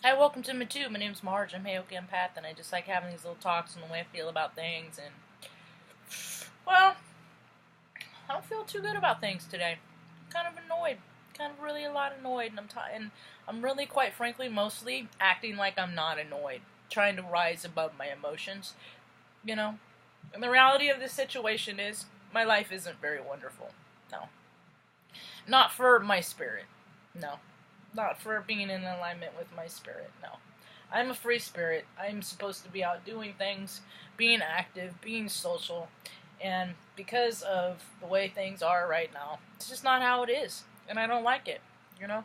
Hi, welcome to me too. My name's Marge. I'm Hayoke Empath, and I just like having these little talks on the way I feel about things. And well, I don't feel too good about things today. I'm kind of annoyed, kind of really a lot annoyed, and and I'm really, quite frankly, mostly acting like I'm not annoyed, trying to rise above my emotions. You know, and the reality of this situation is my life isn't very wonderful. No, not for my spirit. No, not for being in alignment with my spirit. No. I'm a free spirit. I'm supposed to be out doing things, being active, being social, and because of the way things are right now, it's just not how it is, and I don't like it. You know,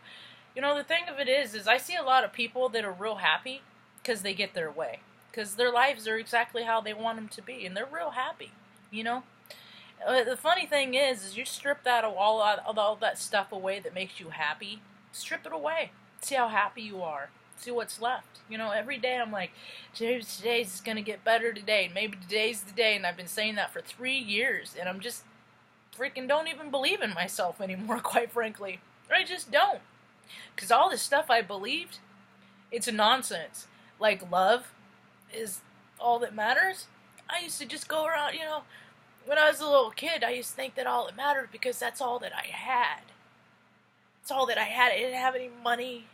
the thing of it is I see a lot of people that are real happy because they get their way, because their lives are exactly how they want them to be, and they're real happy. You know, the funny thing is you strip that all that stuff away that makes you happy. Strip it away. See how happy you are. See what's left. Every day I'm like, today's gonna get better today. Maybe today's the day, and I've been saying that for 3 years, and I'm just freaking don't even believe in myself anymore. Quite frankly, I just don't. Cause all this stuff I believed, it's nonsense. Like love is all that matters. I used to just go around, when I was a little kid, I used to think that all that mattered because that's all that I had. It's all that I had. I didn't have any money.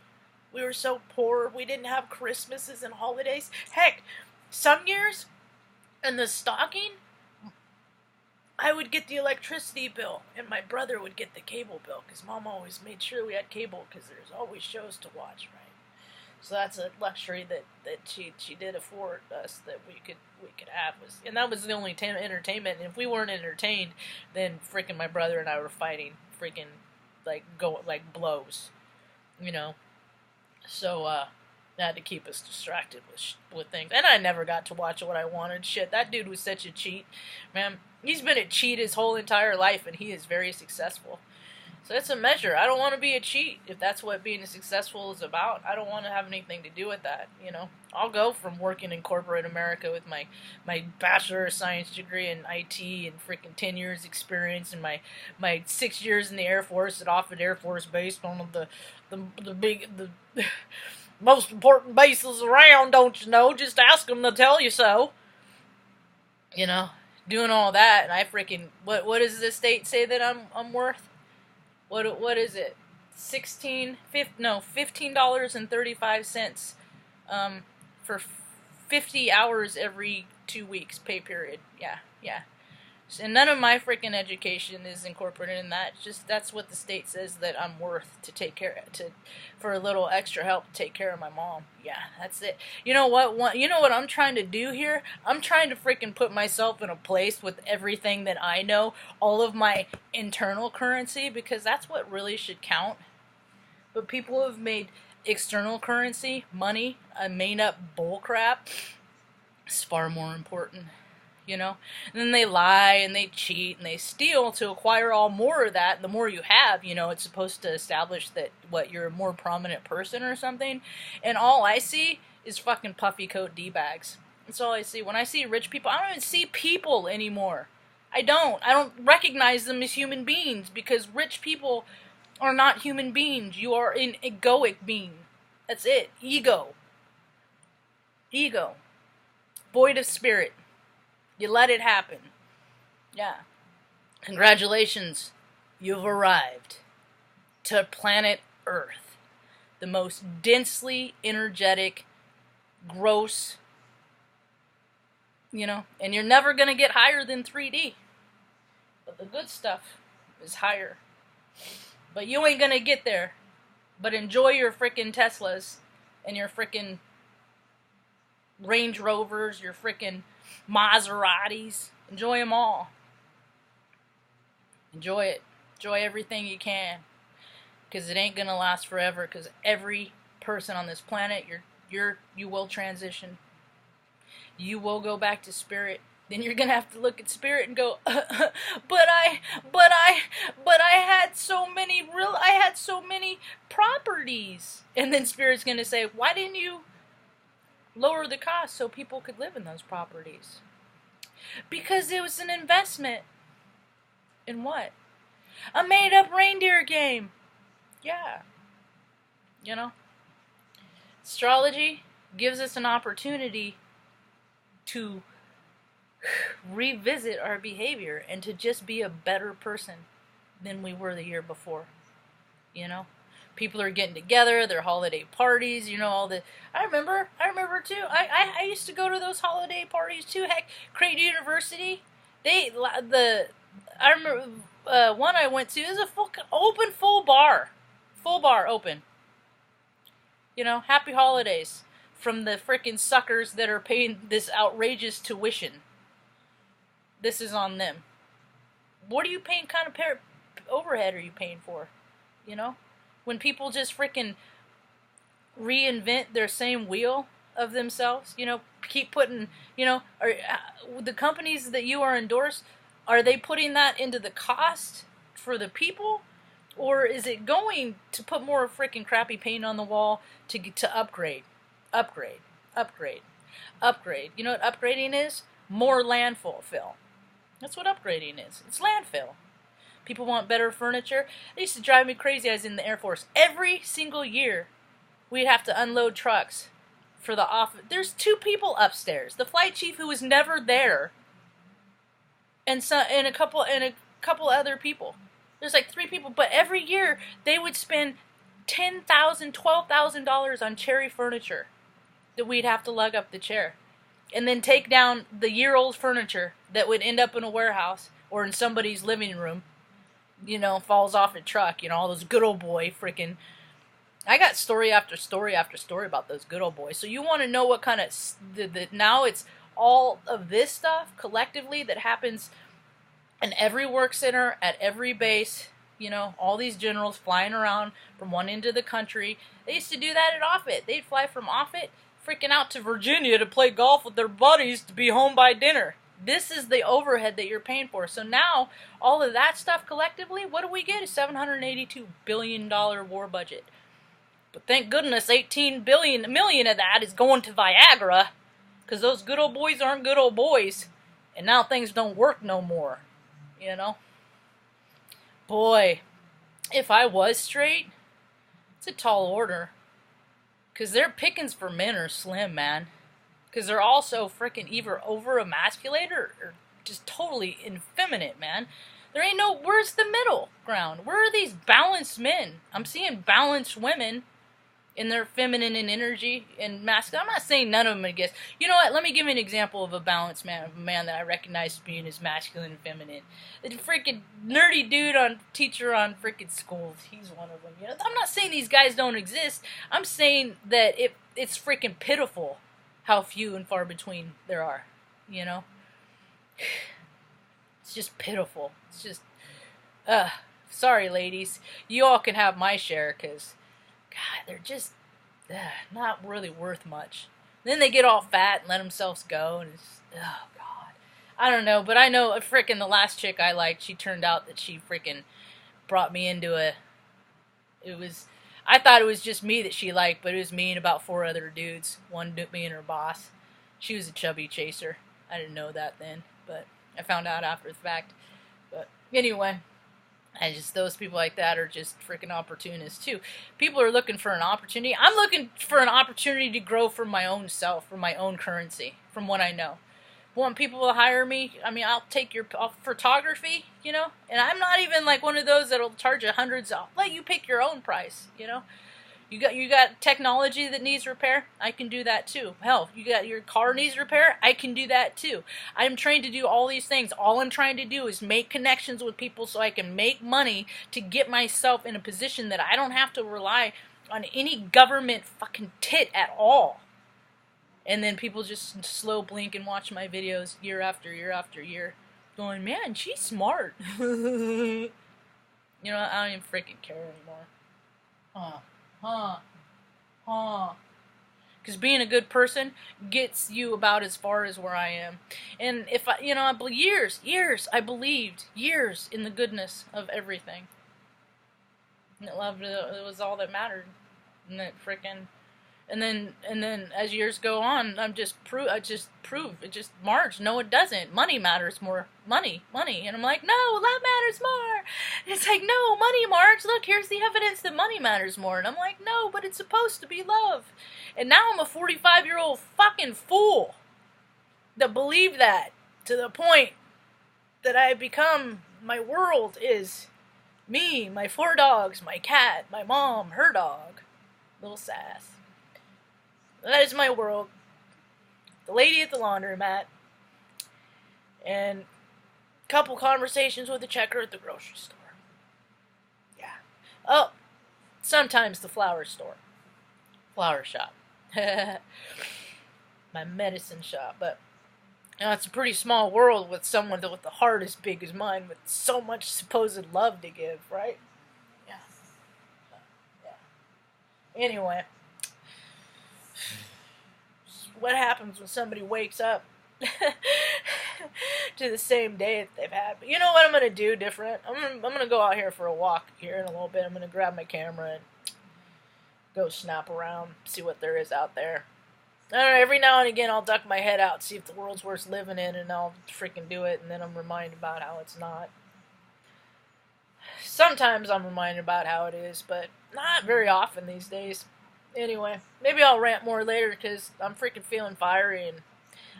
We were so poor. We didn't have Christmases and holidays. Heck, some years in the stocking, I would get the electricity bill, and my brother would get the cable bill because Mom always made sure we had cable because there's always shows to watch, right? So that's a luxury that she did afford us that we could have, and that was the only entertainment. And if we weren't entertained, then freaking my brother and I were fighting, freaking like blows, you know. So that had to keep us distracted with things, and I never got to watch what I wanted. Shit, that dude was such a cheat, man. He's been a cheat his whole entire life, and he is very successful. So it's a measure. I don't want to be a cheat if that's what being successful is about. I don't want to have anything to do with that. I'll go from working in corporate America with my Bachelor of Science degree in IT and freaking 10 years experience and my 6 years in the Air Force at Offutt Air Force Base, one of the most important bases around, don't you know? Just ask them, they'll tell you so. Doing all that, and I freaking what does the state say that I'm worth? What is it? $15.35 for 50 hours every 2 weeks pay period. Yeah, yeah. And none of my freaking education is incorporated in that. Just that's what the state says that I'm worth to take care for a little extra help to take care of my mom. Yeah, that's it. You know what? You know what I'm trying to do here? I'm trying to freaking put myself in a place with everything that I know, all of my internal currency, because that's what really should count. But people have made external currency, money, a made up bullcrap. It's far more important. And then they lie and they cheat and they steal to acquire all more of that. And the more you have, it's supposed to establish that you're a more prominent person or something. And all I see is fucking puffy coat D-bags. That's all I see. When I see rich people, I don't even see people anymore. I don't recognize them as human beings because rich people are not human beings. You are an egoic being. That's it. Ego. Void of spirit. You let it happen. Yeah. Congratulations. You've arrived to planet Earth. The most densely energetic, gross, and you're never going to get higher than 3D. But the good stuff is higher. But you ain't going to get there. But enjoy your frickin' Teslas and your frickin' Range Rovers, your frickin' Maseratis. Enjoy them all. Enjoy it. Enjoy everything you can. Because it ain't gonna last forever. Because every person on this planet, you will transition. You will go back to spirit. Then you're gonna have to look at spirit and go, but I had so many properties. And then spirit's gonna say, why didn't you lower the cost so people could live in those properties? Because it was an investment. In what? A made-up reindeer game. Yeah. Astrology gives us an opportunity to revisit our behavior and to just be a better person than we were the year before. You know? People are getting together, their holiday parties, you know, all the... I remember too. I used to go to those holiday parties too. Heck, Creighton University, I remember one I went to, is a full bar open. You know, happy holidays from the freaking suckers that are paying this outrageous tuition. This is on them. What are you paying? Kind of overhead are you paying for? You know, when people just freaking reinvent their same wheel of themselves. You know, keep putting. You know, the companies that you are endorsed, are they putting that into the cost for the people? Or is it going to put more freaking crappy paint on the wall to upgrade? Upgrade. You know what upgrading is? More landfill fill. That's what upgrading is. It's landfill. People want better furniture. It used to drive me crazy. I was in the Air Force. Every single year, we'd have to unload trucks for the office. There's 2 people upstairs. The flight chief, who was never there, and a couple other people. There's like 3 people, but every year they would spend $10,000, $12,000 on cherry furniture that we'd have to lug up the chair, and then take down the year-old furniture that would end up in a warehouse or in somebody's living room. You know, falls off a truck. You know, all those good old boy freaking. I got story after story after story about those good old boys. So you want to know what kind of now it's all of this stuff collectively that happens in every work center, at every base. You know, all these generals flying around from one end of the country. They used to do that at Offutt. They'd fly from Offutt freaking out to Virginia to play golf with their buddies to be home by dinner. This is the overhead that you're paying for. So now, all of that stuff collectively, what do we get? A $782 billion war budget. But thank goodness $18 million of that is going to Viagra, because those good old boys aren't good old boys. And now things don't work no more. You know? Boy, if I was straight, it's a tall order. Because their pickings for men are slim, man. Because they're also freaking either over-emasculated or just totally effeminate, man. There ain't no... Where's the middle ground? Where are these balanced men? I'm seeing balanced women in their feminine and energy and masculine. I'm not saying none of them, I guess. You know what? Let me give you an example of a balanced man, of a man that I recognize being as masculine and feminine. The freaking nerdy dude teacher on freaking schools. He's one of them. You know, I'm not saying these guys don't exist. I'm saying that it's freaking pitiful how few and far between there are. You know? It's just pitiful. It's just, sorry, ladies. You all can have my share, because God, they're just not really worth much. Then they get all fat and let themselves go, and it's, oh God. I don't know, but I know freaking the last chick I liked, she turned out that she freaking brought me into I thought it was just me that she liked, but it was me and about 4 other dudes. One, me and her boss. She was a chubby chaser. I didn't know that then, but I found out after the fact. But anyway, those people like that are just freaking opportunists too. People are looking for an opportunity. I'm looking for an opportunity to grow from my own self, from my own currency, from what I know. Want people to hire me? I mean, I'll take your photography, you know? And I'm not even like one of those that'll charge you hundreds. I'll let you pick your own price, you know? You got technology that needs repair? I can do that too. Hell, you got your car needs repair? I can do that too. I'm trained to do all these things. All I'm trying to do is make connections with people so I can make money to get myself in a position that I don't have to rely on any government fucking tit at all. And then people just slow blink and watch my videos year after year after year, going, man, she's smart. You know, I don't even freaking care anymore. Because being a good person gets you about as far as where I am. And if I, you know, I believed years in the goodness of everything. And it was all that mattered. And that freaking, And then as years go on, I just prove it just Marge. No, it doesn't. Money matters more. Money. And I'm like, no, that matters more. And it's like, no, money, Marge. Look, here's the evidence that money matters more. And I'm like, no, but it's supposed to be love. And now I'm a 45-year-old fucking fool that believe that, to the point that I have become, my world is me, my 4 dogs, my cat, my mom, her dog, little Sass. That is my world. The lady at the laundromat. And a couple conversations with the checker at the grocery store. Yeah. Oh, sometimes the flower store. Flower shop. My medicine shop. But you know, it's a pretty small world with someone with a heart as big as mine, with so much supposed love to give, right? Yeah. Anyway. What happens when somebody wakes up to the same day that they've had? But you know what I'm going to do different? I'm going to go out here for a walk here in a little bit. I'm going to grab my camera and go snap around, see what there is out there. I don't know, every now and again I'll duck my head out, see if the world's worth living in, and I'll freaking do it, and then I'm reminded about how it's not. Sometimes I'm reminded about how it is, but not very often these days. Anyway, maybe I'll rant more later because I'm freaking feeling fiery and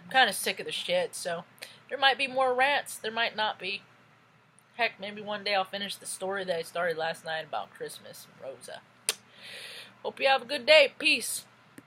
I'm kind of sick of the shit, so there might be more rants, there might not be. Heck, maybe one day I'll finish the story that I started last night about Christmas and Rosa. Hope you have a good day. Peace.